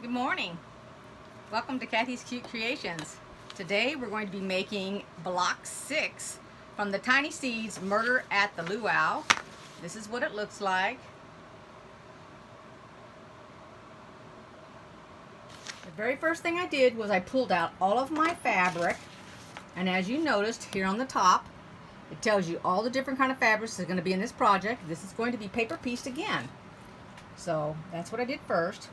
Good morning. Welcome to Kathy's Cute Creations. Today we're going to be making block 6 from the Tiny Seeds Murder at the Luau. This is what it looks like. The very first thing I did was I pulled out all of my fabric, and as you noticed here on the top, it tells you all the different kind of fabrics that are going to be in this project. This is going to be paper pieced again. So that's what I did first.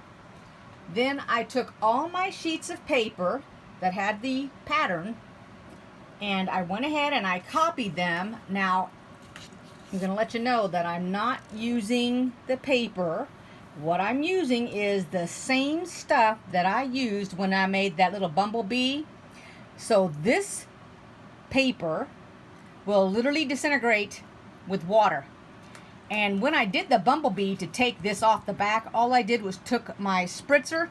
Then I took all my sheets of paper that had the pattern and I went ahead and I copied them. Now, I'm going to let you know that I'm not using the paper. What I'm using is the same stuff that I used when I made that little bumblebee. So this paper will literally disintegrate with water. And when I did the bumblebee to take this off the back, all I did was took my spritzer,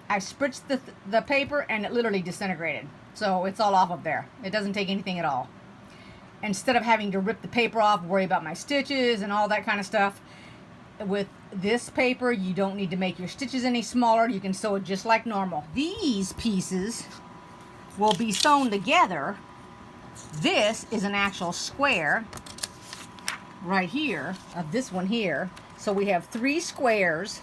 I spritzed the paper, and it literally disintegrated. So it's all off of there. It doesn't take anything at all. Instead of having to rip the paper off, worry about my stitches and all that kind of stuff, with this paper, you don't need to make your stitches any smaller. You can sew it just like normal. These pieces will be sewn together. This is an actual square right here of this one here. So we have 3 squares.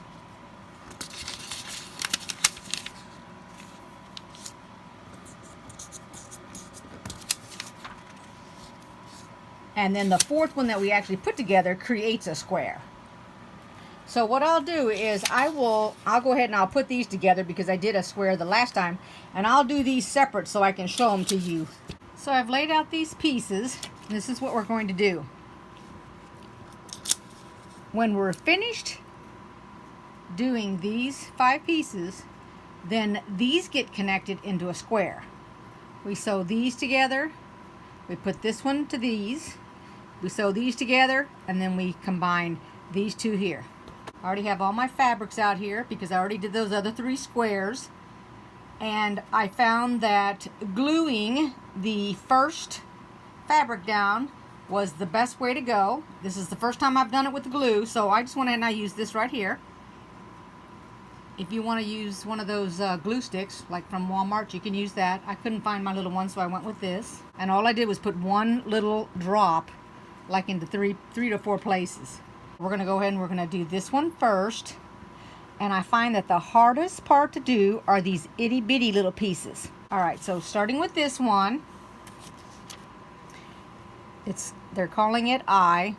And then the 4th one that we actually put together creates a square. So what I'll do is I'll go ahead and I'll put these together because I did a square the last time, and I'll do these separate so I can show them to you. So I've laid out these pieces. This is what we're going to do. When we're finished doing these 5 pieces, then these get connected into a square. We sew these together, we put this one to these, we sew these together, and then we combine these 2 here. I already have all my fabrics out here because I already did those other 3 squares, and I found that gluing the first fabric down was the best way to go. This is the first time I've done it with the glue, so I just went ahead and I used this right here. If you want to use one of those glue sticks, like from Walmart, you can use that. I couldn't find my little one, so I went with this. And all I did was put one little drop, like into three to 4 places. We're going to go ahead and we're going to do this one first. And I find that the hardest part to do are these itty bitty little pieces. Alright, so starting with this one, they're calling it I.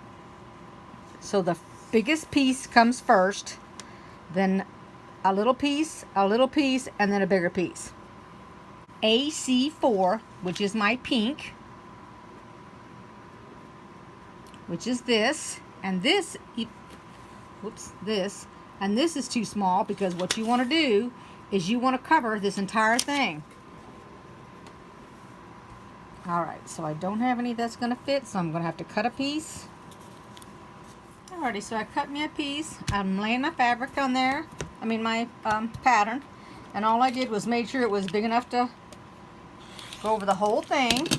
So the biggest piece comes first, then a little piece, and then a bigger piece. AC4, which is my pink, which is this, and this, and this is too small because what you want to do is you want to cover this entire thing. Alright, so I don't have any that's going to fit, so I'm going to have to cut a piece. Alrighty, so I cut me a piece. I'm laying my fabric on there, my pattern, and all I did was made sure it was big enough to go over the whole thing.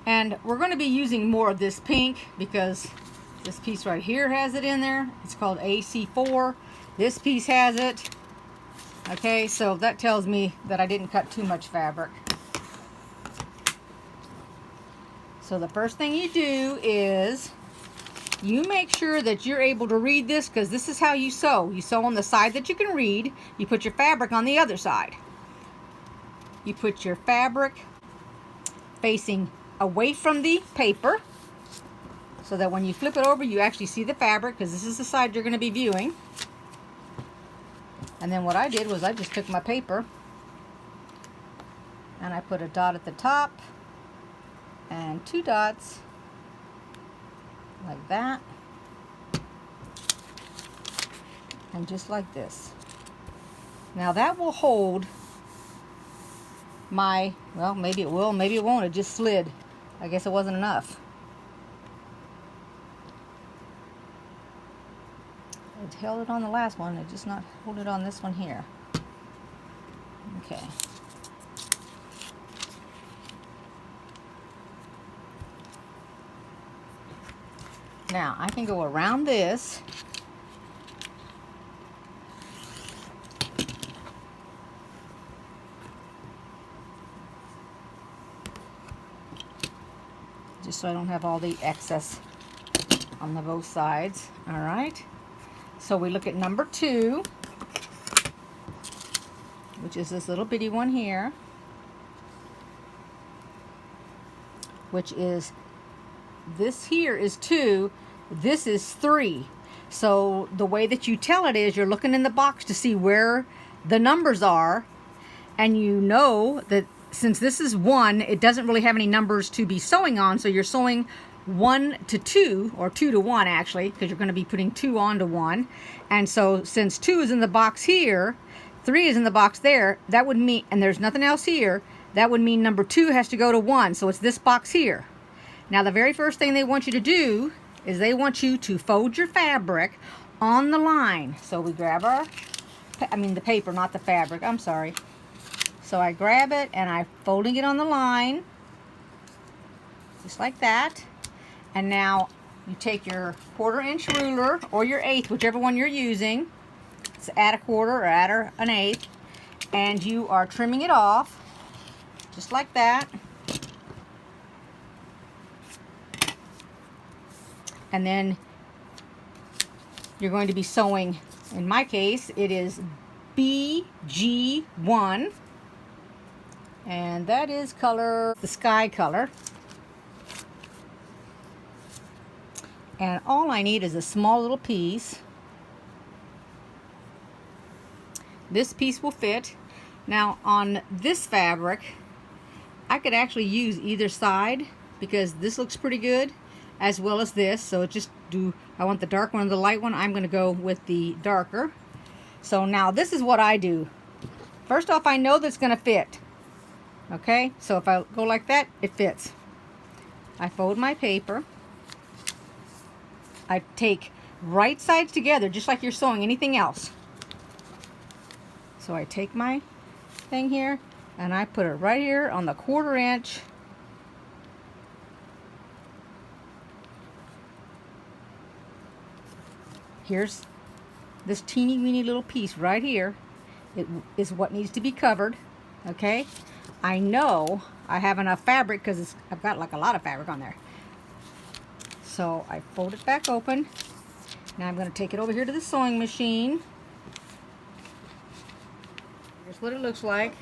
And we're going to be using more of this pink because this piece right here has it in there. It's called AC4. This piece has it. Okay, so that tells me that I didn't cut too much fabric. So the first thing you do is you make sure that you're able to read this, because this is how you sew. You sew on the side that you can read. You put your fabric on the other side. You put your fabric facing away from the paper so that when you flip it over, you actually see the fabric, because this is the side you're going to be viewing. And then what I did was I just took my paper and I put a dot at the top and 2 dots like that, and just like this. Now that will hold my, well, maybe it will, maybe it won't. It just slid. I guess it wasn't enough. It held it on the last one, it just not hold it on this one here. Okay. Now I can go around this just so I don't have all the excess on the both sides. All right, so we look at number 2, which is this little bitty one here, which is, this here is 2, this is 3. So the way that you tell it is you're looking in the box to see where the numbers are, and you know that since this is 1, it doesn't really have any numbers to be sewing on, so you're sewing 1 to 2, or 2 to 1 actually, because you're going to be putting 2 onto 1. And so since 2 is in the box here, 3 is in the box there, that would mean, and there's nothing else here, that would mean number 2 has to go to 1, so it's this box here. Now the very first thing they want you to do is they want you to fold your fabric on the line. So we grab our, the paper, not the fabric, I'm sorry. So I grab it and I'm folding it on the line, just like that. And now you take your 1/4 inch ruler or your 1/8, whichever one you're using. It's add a 1/4 or add an 1/8, and you are trimming it off, just like that. And then you're going to be sewing, in my case, it is BG1. And that is color, the sky color. And all I need is a small little piece. This piece will fit. Now on this fabric, I could actually use either side because this looks pretty good, as well as this. So I want the dark one or the light one. I'm going to go with the darker. So now this is what I do. First off, I know that's going to fit. Okay, so if I go like that, it fits. I fold my paper. I take right sides together, just like you're sewing anything else. So I take my thing here, and I put it right here on the 1/4 inch. Here's this teeny weeny little piece right here. It is what needs to be covered, okay? I know I have enough fabric because I've got like a lot of fabric on there. So I fold it back open. Now I'm going to take it over here to the sewing machine. Here's what it looks like.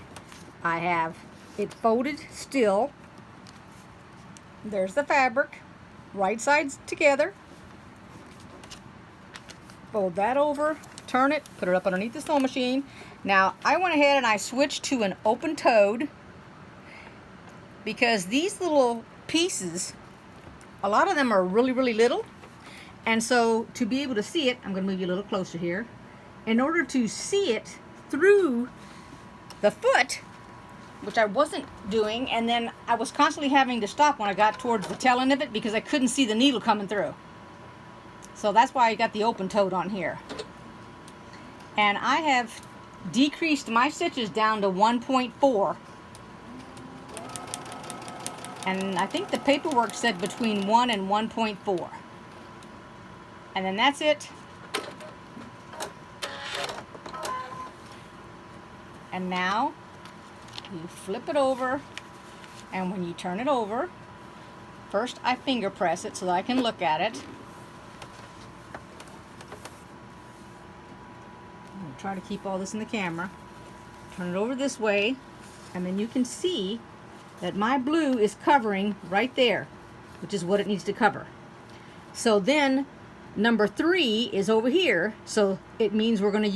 I have it folded still. There's the fabric, right sides together. Fold that over, turn it, put it up underneath the sewing machine. Now I went ahead and I switched to an open-toed because these little pieces, a lot of them are really, really little. And so to be able to see it, I'm going to move you a little closer here. In order to see it through the foot, which I wasn't doing, and then I was constantly having to stop when I got towards the tail end of it because I couldn't see the needle coming through. So that's why I got the open-toed on here. And I have decreased my stitches down to 1.4. And I think the paperwork said between 1 and 1.4. And then that's it. And now you flip it over, and when you turn it over, first I finger press it so that I can look at it. I'm going to try to keep all this in the camera. Turn it over this way, and then you can see that my blue is covering right there, which is what it needs to cover. So then number 3 is over here, so it means we're going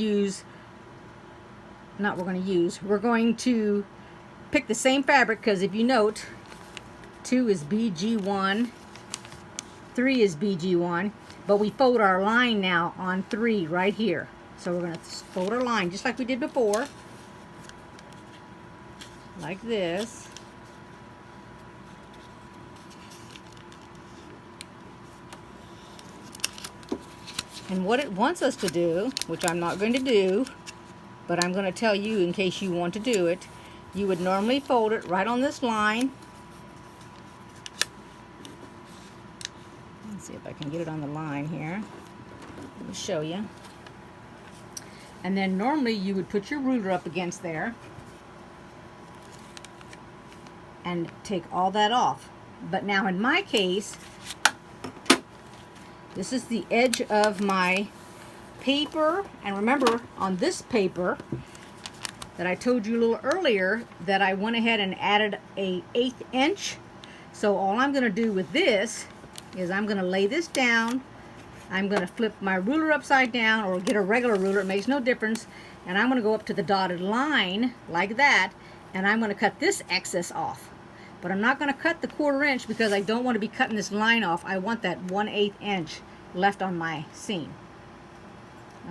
to pick the same fabric, because if you note, 2 is BG1, 3 is BG1, but we fold our line now on 3 right here. So we're going to fold our line just like we did before, like this. And what it wants us to do, which I'm not going to do, but I'm going to tell you in case you want to do it, you would normally fold it right on this line. Let's see if I can get it on the line here. Let me show you. And then normally you would put your ruler up against there and take all that off. But now in my case, this is the edge of my paper. And remember, on this paper that I told you a little earlier that I went ahead and added a 1/8 inch. So all I'm going to do with this is I'm going to lay this down. I'm going to flip my ruler upside down or get a regular ruler. It makes no difference. And I'm going to go up to the dotted line like that. And I'm going to cut this excess off. But I'm not going to cut the 1/4 inch because I don't want to be cutting this line off. I want that 1/8 inch left on my seam.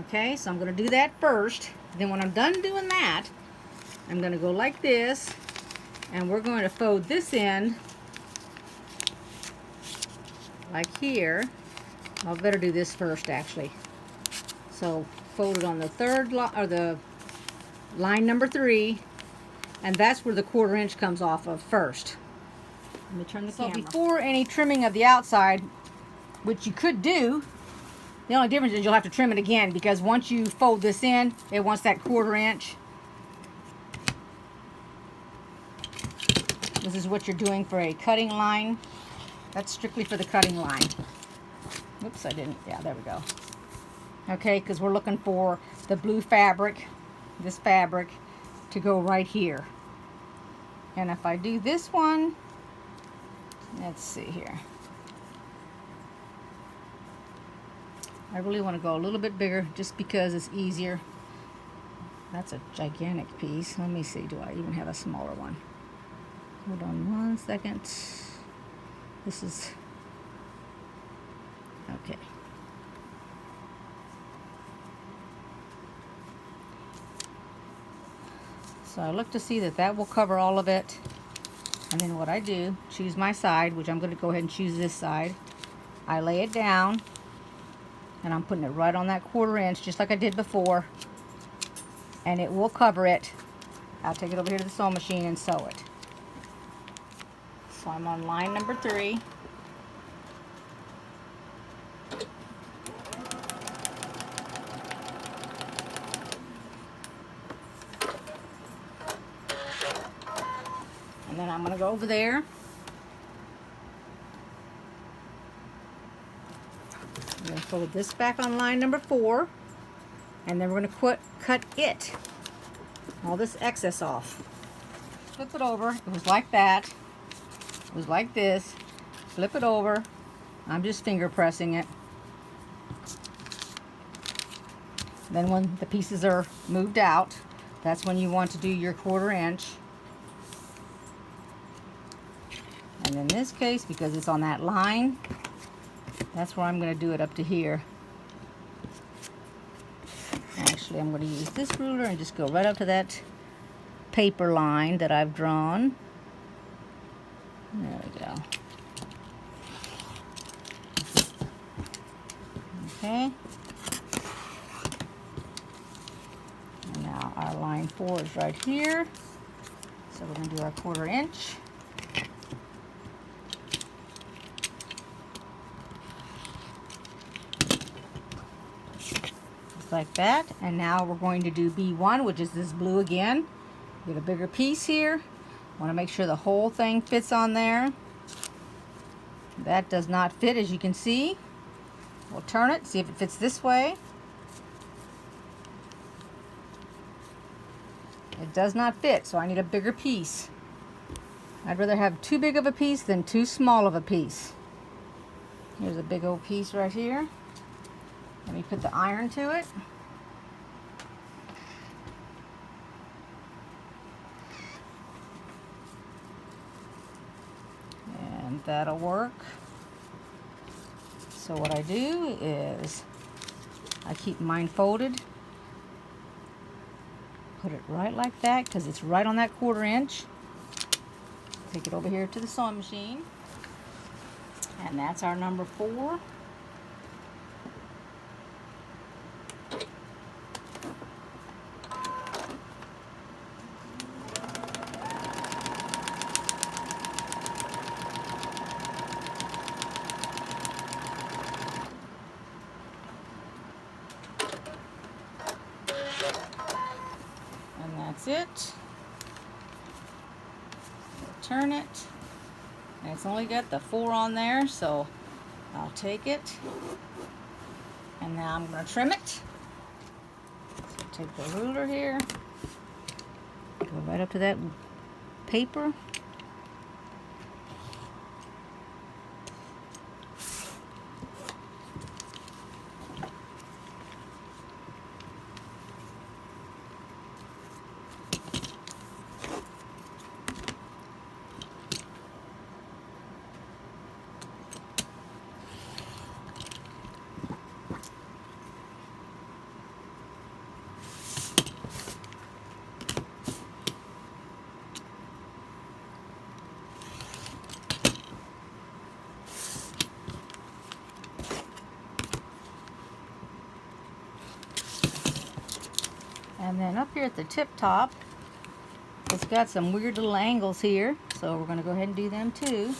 Okay, so I'm going to do that first. Then when I'm done doing that, I'm going to go like this. And we're going to fold this in like here. I'll better do this first actually. So fold it on the third line, or the line number 3, and that's where the 1/4 inch comes off of first. Let me turn the camera. So before any trimming of the outside, which you could do, the only difference is you'll have to trim it again because once you fold this in, it wants that 1/4 inch. This is what you're doing for a cutting line. That's strictly for the cutting line. Oops, I didn't. Yeah, there we go. Okay, because we're looking for the blue fabric, this fabric, to go right here. And if I do this one, let's see here. I really want to go a little bit bigger just because it's easier. That's a gigantic piece. Let me see, do I even have a smaller one? Hold on one second. This is, okay. So I look to see that that will cover all of it. And then what I do, choose my side, which I'm going to go ahead and choose this side. I lay it down, and I'm putting it right on that 1/4 inch, just like I did before. And it will cover it. I'll take it over here to the sewing machine and sew it. So I'm on line number 3. And then I'm going to go over there. I'm going to fold this back on line number 4. And then we're going to cut it. All this excess off. Flip it over. It was like that. It was like this. Flip it over. I'm just finger pressing it. Then when the pieces are moved out, that's when you want to do your 1/4 inch. And in this case, because it's on that line, that's where I'm going to do it up to here. Actually, I'm going to use this ruler and just go right up to that paper line that I've drawn. There we go. Okay. And now our line 4 is right here. So we're going to do our 1/4 inch. Just like that. And now we're going to do B1, which is this blue again. Get a bigger piece here. Want to make sure the whole thing fits on there. That does not fit, as you can see. We'll turn it, see if it fits this way. It does not fit, so I need a bigger piece. I'd rather have too big of a piece than too small of a piece. Here's a big old piece right here. Let me put the iron to it. And that'll work. So what I do is I keep mine folded. Put it right like that because it's right on that 1/4 inch. Take it over here to the sewing machine. And that's our number 4. That's it. We'll turn it. And it's only got the 4 on there, so I'll take it. And now I'm going to trim it. So take the ruler here, go right up to that paper. And then up here at the tip top, it's got some weird little angles here, so we're going to go ahead and do them too.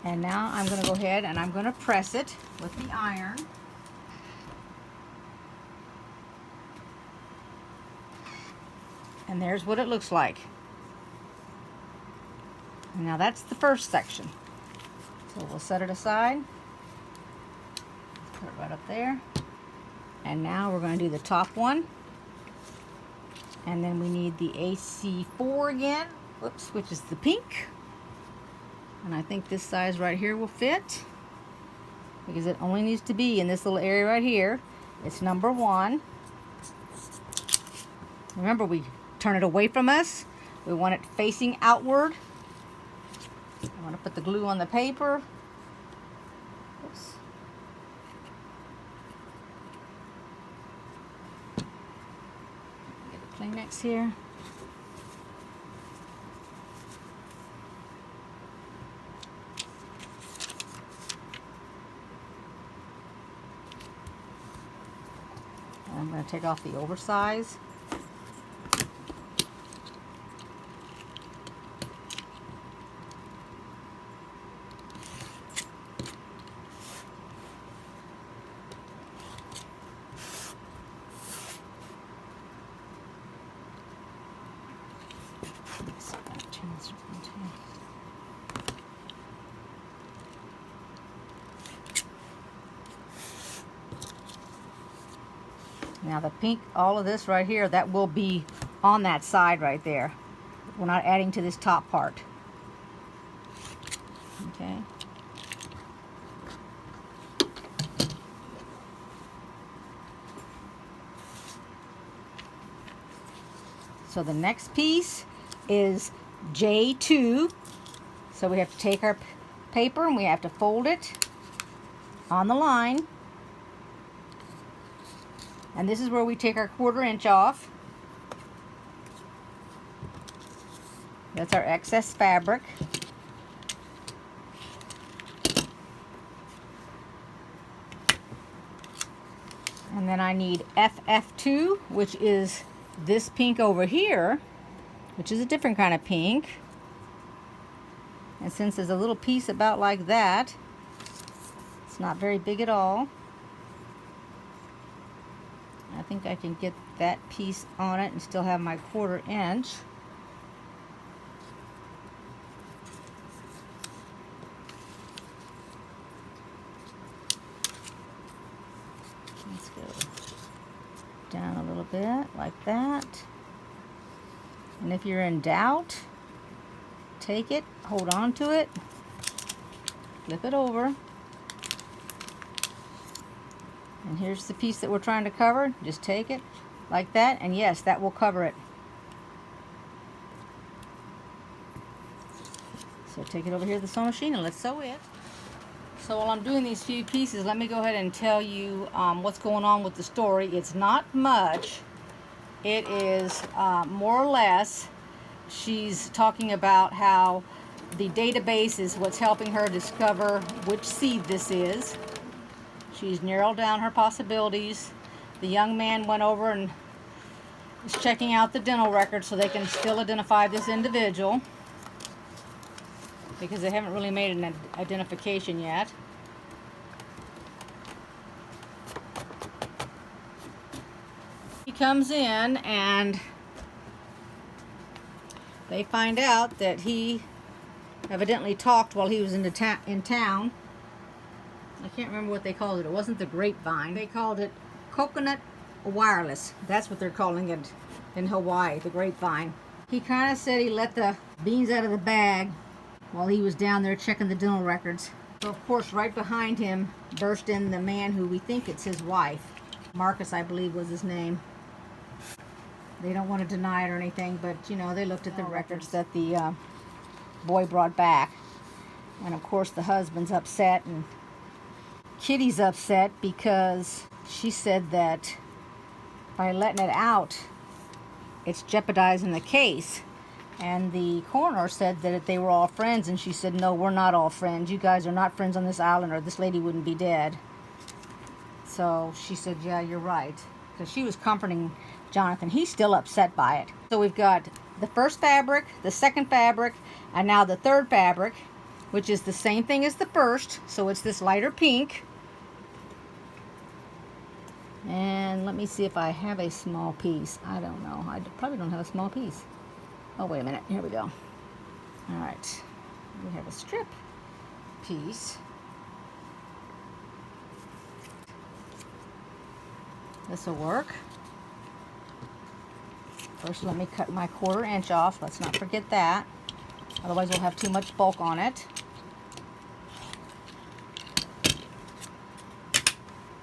And now I'm going to go ahead and I'm going to press it with the iron. And there's what it looks like. Now that's the first section. So we'll set it aside. Put it right up there. And now we're going to do the top one. And then we need the AC4 again. Whoops, which is the pink. And I think this size right here will fit, because it only needs to be in this little area right here. It's number 1. Remember, we turn it away from us. We want it facing outward. I want to put the glue on the paper. Oops. Get the Kleenex here. I'm going to take off the oversize. Now the pink, all of this right here, that will be on that side right there. We're not adding to this top part. Okay. So the next piece is J2. So we have to take our paper and we have to fold it on the line. And this is where we take our 1/4 inch off. That's our excess fabric. And then I need FF2, which is this pink over here, which is a different kind of pink. And since there's a little piece about like that, it's not very big at all. I think I can get that piece on it and still have my 1/4 inch. Let's go down a little bit like that. And if you're in doubt, take it, hold on to it, flip it over. And here's the piece that we're trying to cover. Just take it like that, and yes, that will cover it. So take it over here to the sewing machine and let's sew it. So while I'm doing these few pieces, let me go ahead and tell you what's going on with the story. It's not much. It is more or less, she's talking about how the database is what's helping her discover which seed this is. She's narrowed down her possibilities. The young man went over and is checking out the dental records so they can still identify this individual, because they haven't really made an identification yet. He comes in and they find out that he evidently talked while he was in town. I can't remember what they called it. It wasn't the grapevine. They called it coconut wireless. That's what they're calling it in Hawaii, the grapevine. He kind of said he let the beans out of the bag while he was down there checking the dental records. So of course, right behind him burst in the man who we think it's his wife. Marcus, I believe, was his name. They don't want to deny it or anything, but you know, they looked at the records that the boy brought back. And of course the husband's upset, and Kitty's upset because she said that by letting it out, it's jeopardizing the case. And the coroner said that they were all friends, and she said, no, we're not all friends. You guys are not friends on this island, or this lady wouldn't be dead. So she said, yeah, you're right. Because she was comforting Jonathan. He's still upset by it. So we've got the first fabric, the second fabric, and now the third fabric, which is the same thing as the first. So it's this lighter pink. And let me see if I have a small piece. I don't know. I probably don't have a small piece. Oh, wait a minute. Here we go. All right. We have a strip piece. This will work. First, let me cut my 1/4 inch off. Let's not forget that. Otherwise, we'll have too much bulk on it.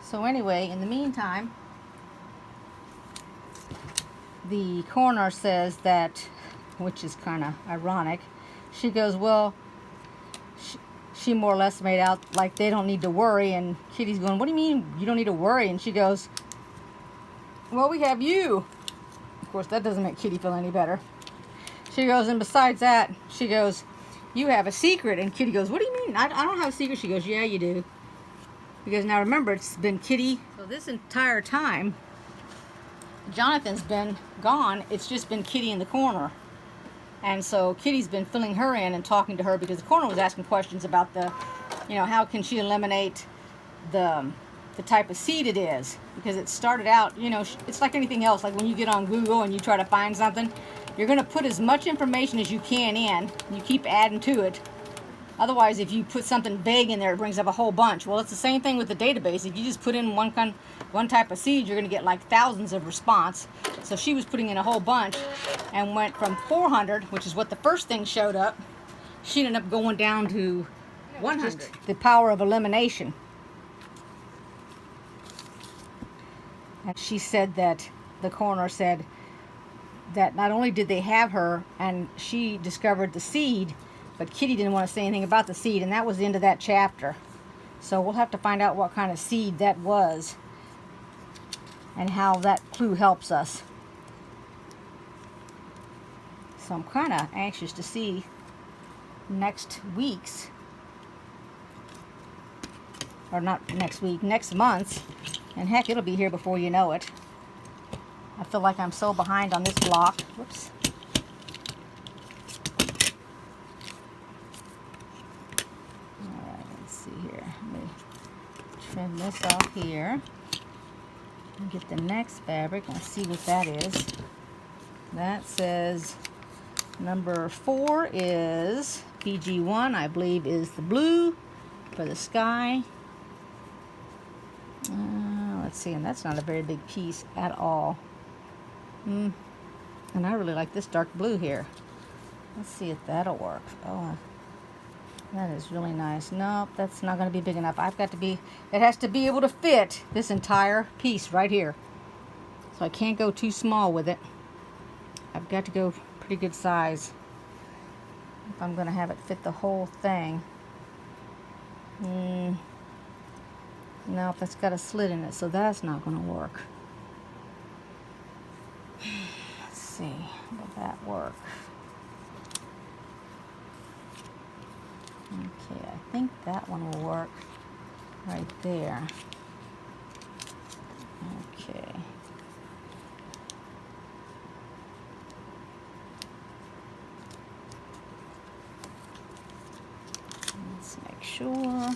So anyway, in the meantime, the coroner says that, which is kind of ironic, she goes, well, she more or less made out like they don't need to worry, and Kitty's going, what do you mean you don't need to worry? And she goes, well, we have you. Of course, that doesn't make Kitty feel any better. She goes, and besides that, she goes, you have a secret. And Kitty goes, what do you mean? I don't have a secret. She goes, yeah, you do. Because now remember, it's been Kitty. So this entire time, Jonathan's been gone. It's just been Kitty in the corner. And so Kitty's been filling her in and talking to her, because the coroner was asking questions about the, you know, how can she eliminate the type of seed it is. Because it started out, you know, it's like anything else. Like when you get on Google and you try to find something, you're going to put as much information as you can in. You keep adding to it. Otherwise, if you put something vague in there, it brings up a whole bunch. Well, it's the same thing with the database. If you just put in one type of seed, you're going to get like thousands of response. So she was putting in a whole bunch and went from 400, which is what the first thing showed up. She ended up going down to 100. The power of elimination. And she said that, the coroner said that not only did they have her and she discovered the seed, but Kitty didn't want to say anything about the seed, and that was the end of that chapter. So we'll have to find out what kind of seed that was and how that clue helps us. So I'm kind of anxious to see next week's, or not next week, next month's, and heck, it'll be here before you know it. I feel like I'm so behind on this block. Whoops. Trim this off here and get the next fabric and see what that is. That says number 4 is PG1, I believe, is the blue for the sky. Let's see, and that's not a very big piece at all. And I really like this dark blue here. Let's see if that'll work. Oh, that is really nice. Nope, that's not going to be big enough. It has to be able to fit this entire piece right here. So I can't go too small with it. I've got to go pretty good size if I'm going to have it fit the whole thing. Nope, that's got a slit in it, so that's not going to work. Let's see, will that work? Okay, I think that one will work right there. Okay. Let's make sure, even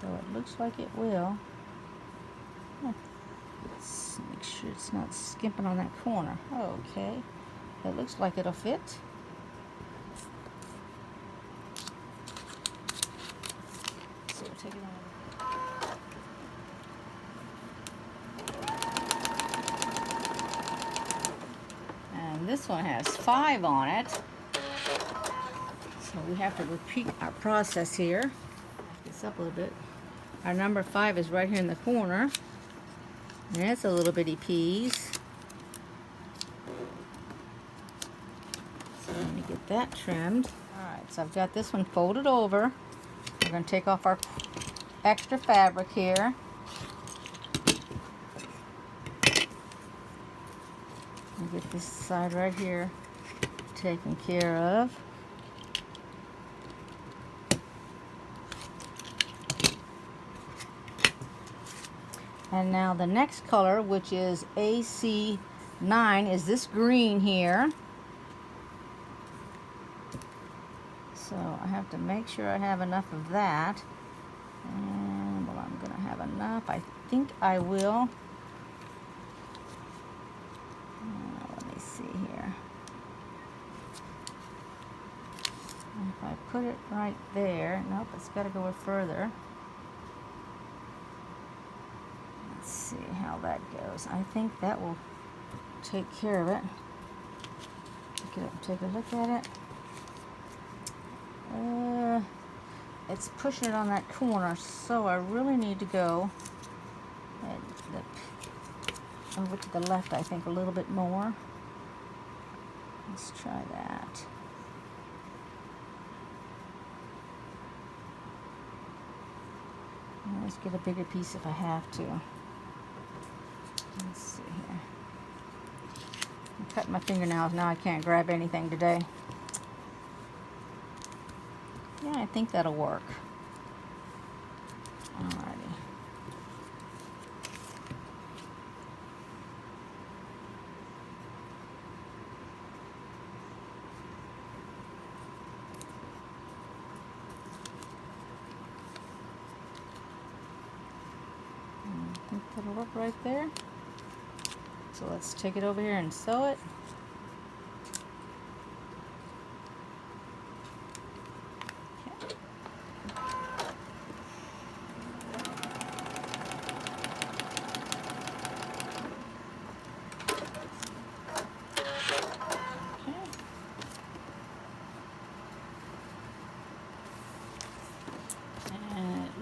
though it looks like it will. Let's make sure it's not skimping on that corner. Okay. It looks like it'll fit. So we'll take it on. And this one has 5 on it. So we have to repeat our process here. Back this up a little bit. Our number 5 is right here in the corner. And it's a little bitty piece. So let me get that trimmed. Alright, so I've got this one folded over. We're going to take off our extra fabric here. And get this side right here taken care of. And now the next color, which is AC9, is this green here. So I have to make sure I have enough of that. And well, I'm going to have enough. I think I will. Let me see here. If I put it right there, nope, it's got to go further. Let's see how that goes. I think that will take care of it. Pick it up and take a look at it. It's pushing it on that corner, so I really need to go over to the left, I think, a little bit more. Let's try that. Let's get a bigger piece if I have to. Let's see here. I'm cutting my fingernails now. I can't grab anything today. Yeah, I think that'll work. Alrighty. I think that'll work right there. So let's take it over here and sew it.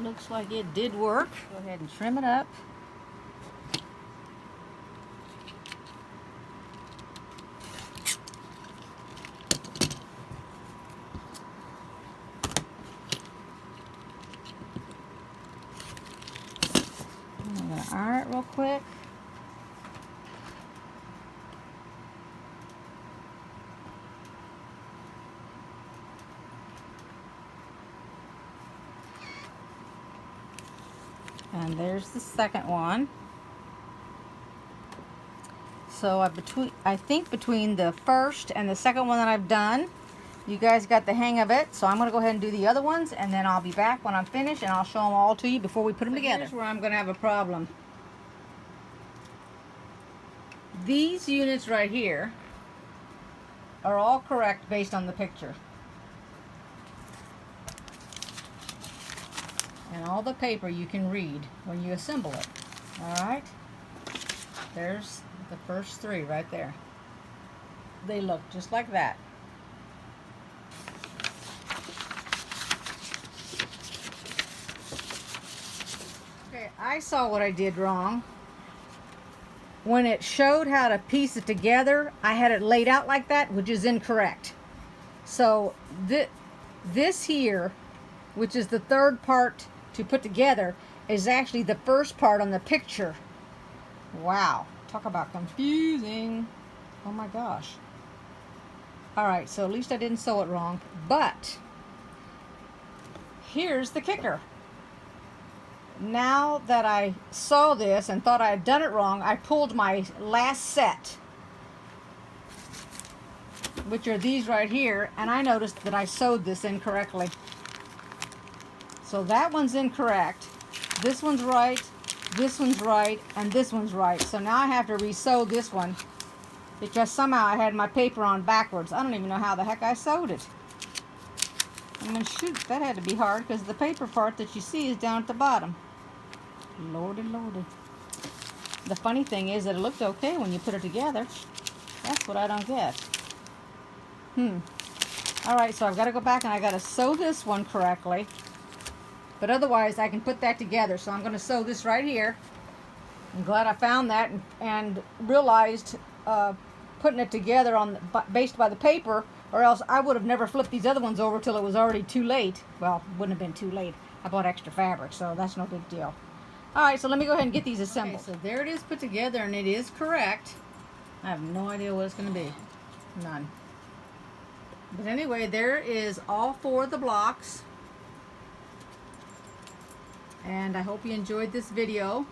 Looks like it did work. Go ahead and trim it up. I'm going to iron it real quick. And there's the second one. So I think between the first and the second one that I've done, you guys got the hang of it. So I'm going to go ahead and do the other ones, and then I'll be back when I'm finished, and I'll show them all to you before we put them together. Here's where I'm going to have a problem. These units right here are all correct based on the picture. And all the paper you can read when you assemble it. Alright? There's the first 3 right there. They look just like that. Okay, I saw what I did wrong. When it showed how to piece it together, I had it laid out like that, which is incorrect. So this here, which is the third part to put together, is actually the first part on the picture. Wow, talk about confusing. Oh my gosh. Alright, so at least I didn't sew it wrong. But here's the kicker. Now that I saw this and thought I had done it wrong, I pulled my last set, which are these right here, and I noticed that I sewed this incorrectly. So that one's incorrect, this one's right, and this one's right. So now I have to re-sew this one because somehow I had my paper on backwards. I don't even know how the heck I sewed it. I mean, shoot, that had to be hard because the paper part that you see is down at the bottom. Lordy, lordy. The funny thing is that it looked okay when you put it together. That's what I don't get. Alright, so I've got to go back and I got to sew this one correctly. But otherwise, I can put that together. So I'm going to sew this right here. I'm glad I found that and realized putting it together on based by the paper, or else I would have never flipped these other ones over till it was already too late. Well, it wouldn't have been too late. I bought extra fabric, so that's no big deal. Alright, so let me go ahead and get these assembled. Okay, so there it is put together, and it is correct. I have no idea what it's going to be. None. But anyway, there is all 4 of the blocks. And I hope you enjoyed this video.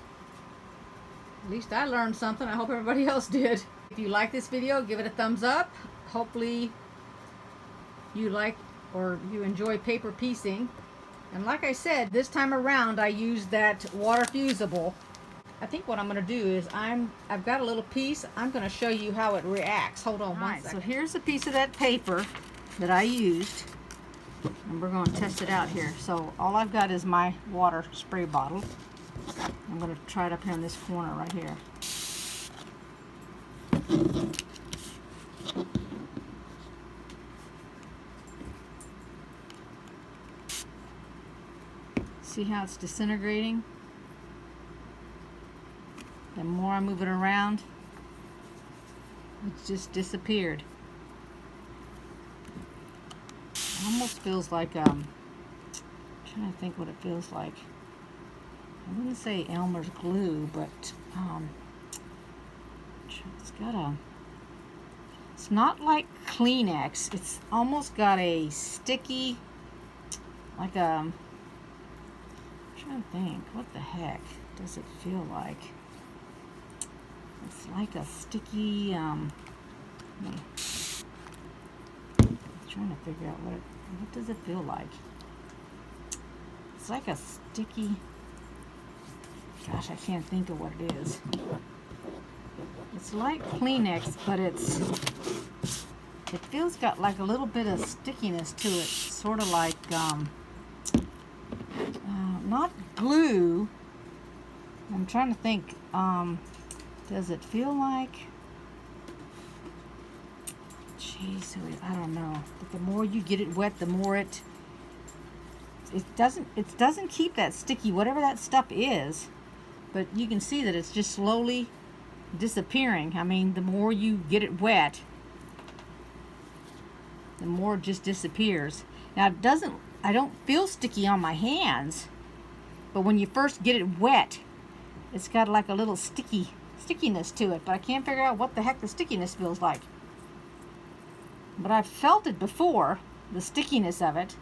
At least I learned something. I hope everybody else did. If you like this video, give it a thumbs up. Hopefully you like or you enjoy paper piecing. And like I said, this time around I used that water fusible. I think what I'm going to do is I've got a little piece. I'm going to show you how it reacts. Hold on one second. So here's a piece of that paper that I used. And we're going to test it out here. So all I've got is my water spray bottle. I'm going to try it up here in this corner right here. See how it's disintegrating? The more I move it around, it's just disappeared. It almost feels like I'm trying to think what it feels like. I wouldn't say Elmer's glue, but it's got a, it's not like Kleenex. It's almost got a sticky, like a, I'm trying to think, what the heck does it feel like? It's like a sticky, I'm trying to figure out what does it feel like? It's like a sticky, gosh, I can't think of what it is. It's like Kleenex, but it feels got like a little bit of stickiness to it, sort of like, not glue. I'm trying to think, does it feel like, geez, I don't know, but the more you get it wet, the more it doesn't keep that sticky, whatever that stuff is, but you can see that it's just slowly disappearing. I mean, the more you get it wet, the more it just disappears. Now I don't feel sticky on my hands, but when you first get it wet, it's got like a little stickiness to it, but I can't figure out what the heck the stickiness feels like. But I've felt it before, the stickiness of it.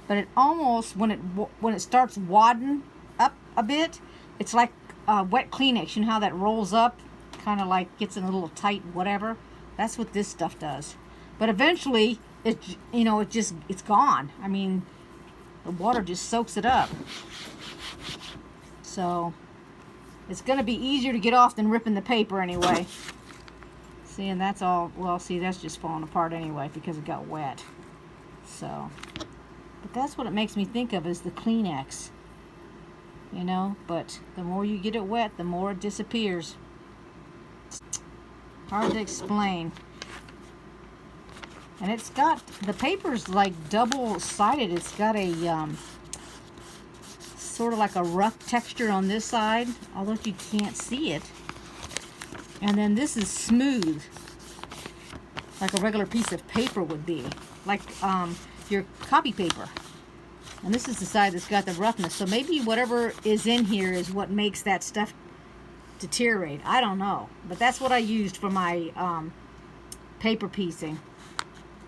But it almost, when it starts wadding up a bit, it's like wet Kleenex. You know how that rolls up, kind of like gets in a little tight whatever. That's what this stuff does. But eventually, it's gone. I mean, the water just soaks it up. So it's going to be easier to get off than ripping the paper anyway. See, and that's all, well, see, that's just falling apart anyway because it got wet. So, but that's what it makes me think of, is the Kleenex. You know, but the more you get it wet, the more it disappears. Hard to explain. And it's got, the paper's like double-sided. It's got a sort of like a rough texture on this side, although you can't see it. And then this is smooth, like a regular piece of paper would be, like your copy paper. And this is the side that's got the roughness. So maybe whatever is in here is what makes that stuff deteriorate. I don't know. But that's what I used for my paper piecing.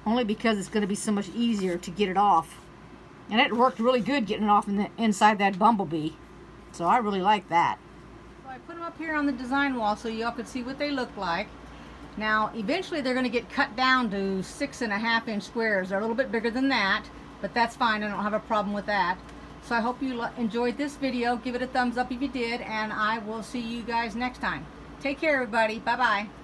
Only because it's going to be so much easier to get it off. And it worked really good getting it off inside that bumblebee. So I really like that. So I put them up here on the design wall so y'all could see what they look like. Now, eventually they're going to get cut down to 6.5 inch squares. They're a little bit bigger than that, but that's fine. I don't have a problem with that. So I hope you enjoyed this video. Give it a thumbs up if you did, and I will see you guys next time. Take care, everybody. Bye-bye.